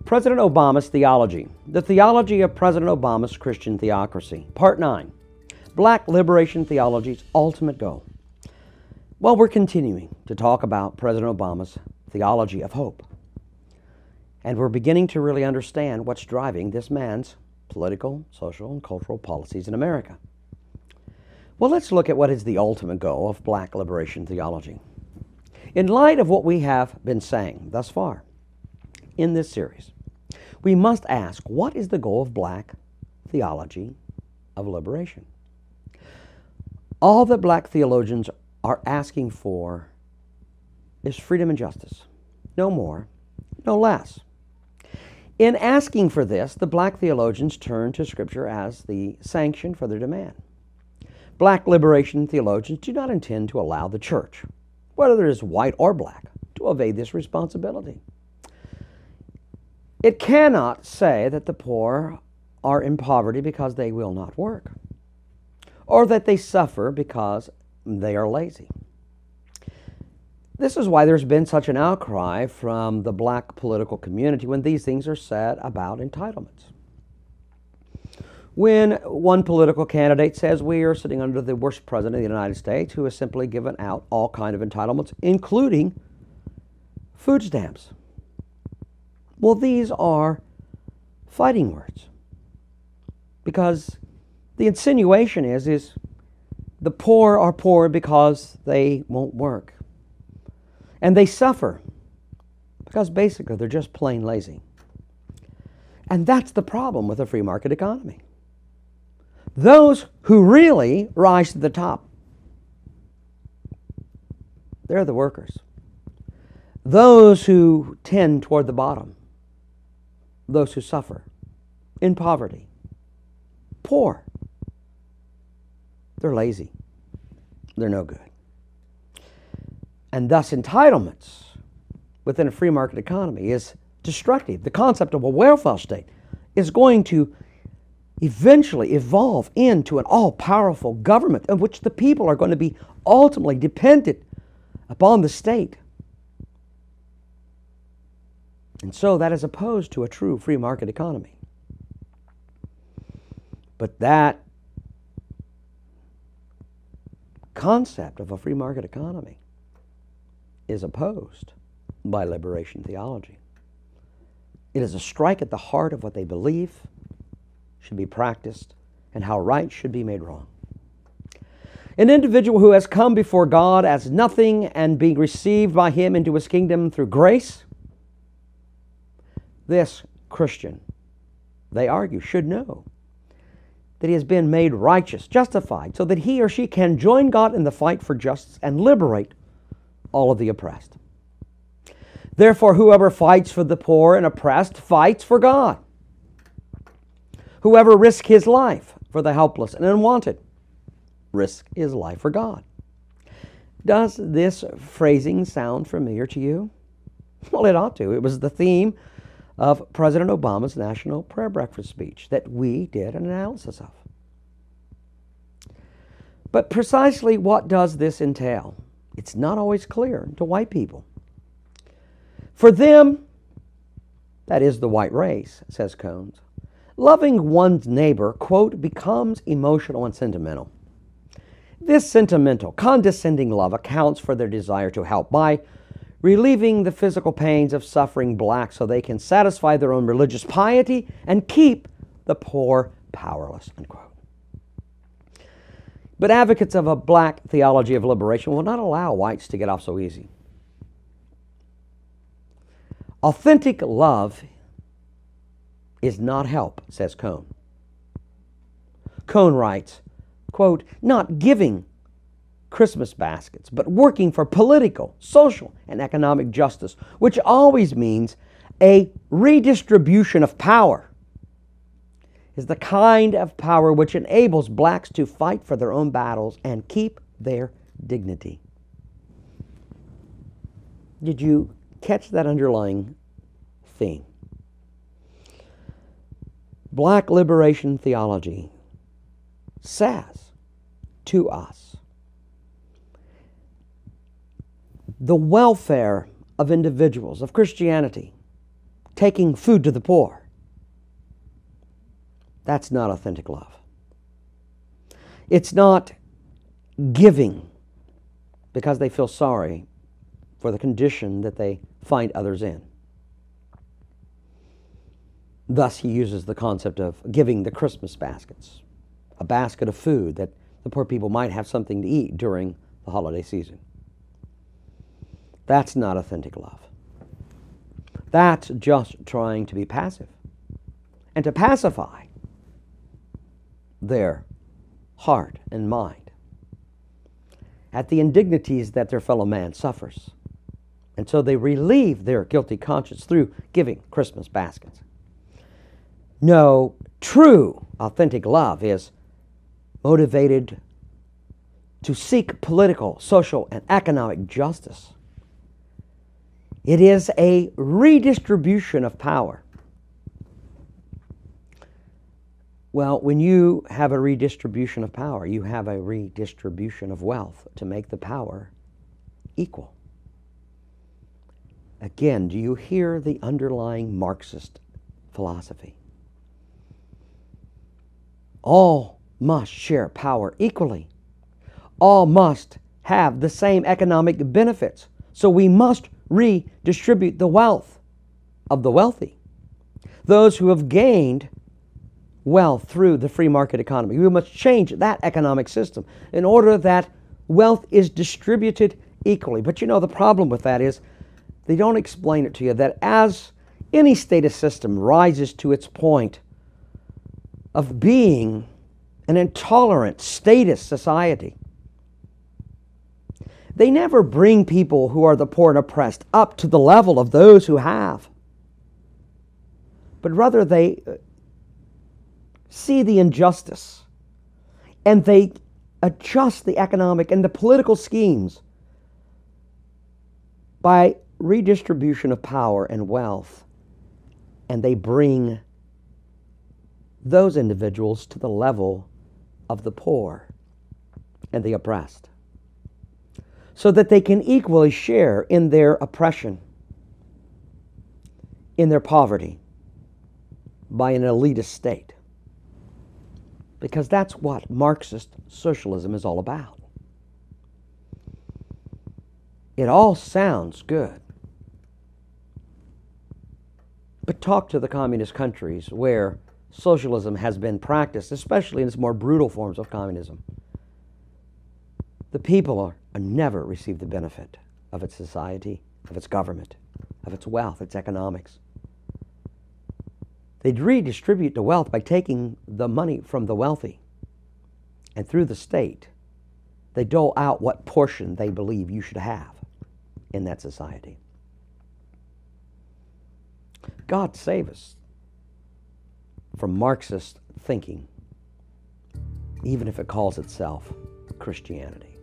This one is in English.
President Obama's Theology, the theology of President Obama's Christian theocracy. Part 9, Black Liberation Theology's ultimate goal. Well, we're continuing to talk about President Obama's theology of hope. And we're beginning to really understand what's driving this man's political, social, and cultural policies in America. Well, let's look at what is the ultimate goal of Black Liberation Theology. In light of what we have been saying thus far in this series, we must ask, what is the goal of Black theology of liberation? All that Black theologians are asking for is freedom and justice. No more, no less. In asking for this, the Black theologians turn to Scripture as the sanction for their demand. Black liberation theologians do not intend to allow the church, whether it is white or black, to evade this responsibility. It cannot say that the poor are in poverty because they will not work, or that they suffer because they are lazy. This is why there's been such an outcry from the black political community when these things are said about entitlements. When one political candidate says we are sitting under the worst president of the United States who has simply given out all kinds of entitlements, including food stamps. Well, these are fighting words, because the insinuation is the poor are poor because they won't work. And they suffer because basically they're just plain lazy. And that's the problem with a free market economy. Those who really rise to the top, they're the workers. Those who tend toward the bottom, those who suffer in poverty, poor, they're lazy. They're no good. And thus entitlements within a free market economy is destructive. The concept of a welfare state is going to eventually evolve into an all-powerful government in which the people are going to be ultimately dependent upon the state. And so that is opposed to a true free market economy. But that concept of a free market economy is opposed by liberation theology. It is a strike at the heart of what they believe should be practiced and how right should be made wrong. An individual who has come before God as nothing and being received by Him into His kingdom through grace, this Christian, they argue, should know that he has been made righteous, justified, so that he or she can join God in the fight for justice and liberate all of the oppressed. Therefore, whoever fights for the poor and oppressed fights for God. Whoever risks his life for the helpless and unwanted risks his life for God. Does this phrasing sound familiar to you? Well, it ought to. It was the theme of President Obama's National Prayer Breakfast speech that we did an analysis of. But precisely what does this entail? It's not always clear to white people. For them, that is the white race, says Cones, loving one's neighbor, quote, becomes emotional and sentimental. This sentimental, condescending love accounts for their desire to help by relieving the physical pains of suffering blacks so they can satisfy their own religious piety and keep the poor powerless, unquote. But advocates of a black theology of liberation will not allow whites to get off so easy. Authentic love is not help, says Cone. Cone writes, quote, not giving Christmas baskets, but working for political, social, and economic justice, which always means a redistribution of power, is the kind of power which enables blacks to fight for their own battles and keep their dignity. Did you catch that underlying theme? Black liberation theology says to us, the welfare of individuals, of Christianity, taking food to the poor. That's not authentic love. It's not giving because they feel sorry for the condition that they find others in. Thus, he uses the concept of giving the Christmas baskets, a basket of food that the poor people might have something to eat during the holiday season. That's not authentic love. That's just trying to be passive and to pacify their heart and mind at the indignities that their fellow man suffers. And so they relieve their guilty conscience through giving Christmas baskets. No, true, authentic love is motivated to seek political, social, and economic justice. It is a redistribution of power. Well, when you have a redistribution of power, you have a redistribution of wealth to make the power equal. Again, do you hear the underlying Marxist philosophy? All must share power equally. All must have the same economic benefits. So we must redistribute the wealth of the wealthy. Those who have gained wealth through the free market economy. We must change that economic system in order that wealth is distributed equally. But you know, the problem with that is they don't explain it to you that as any status system rises to its point of being an intolerant status society, they never bring people who are the poor and oppressed up to the level of those who have. But rather they see the injustice and they adjust the economic and the political schemes by redistribution of power and wealth, and they bring those individuals to the level of the poor and the oppressed, so that they can equally share in their oppression, in their poverty, by an elitist state. Because that's what Marxist socialism is all about. It all sounds good. But talk to the communist countries where socialism has been practiced, especially in its more brutal forms of communism. The people are never receive the benefit of its society, of its government, of its wealth, its economics. They redistribute the wealth by taking the money from the wealthy, and through the state, they dole out what portion they believe you should have in that society. God save us from Marxist thinking, even if it calls itself Christianity.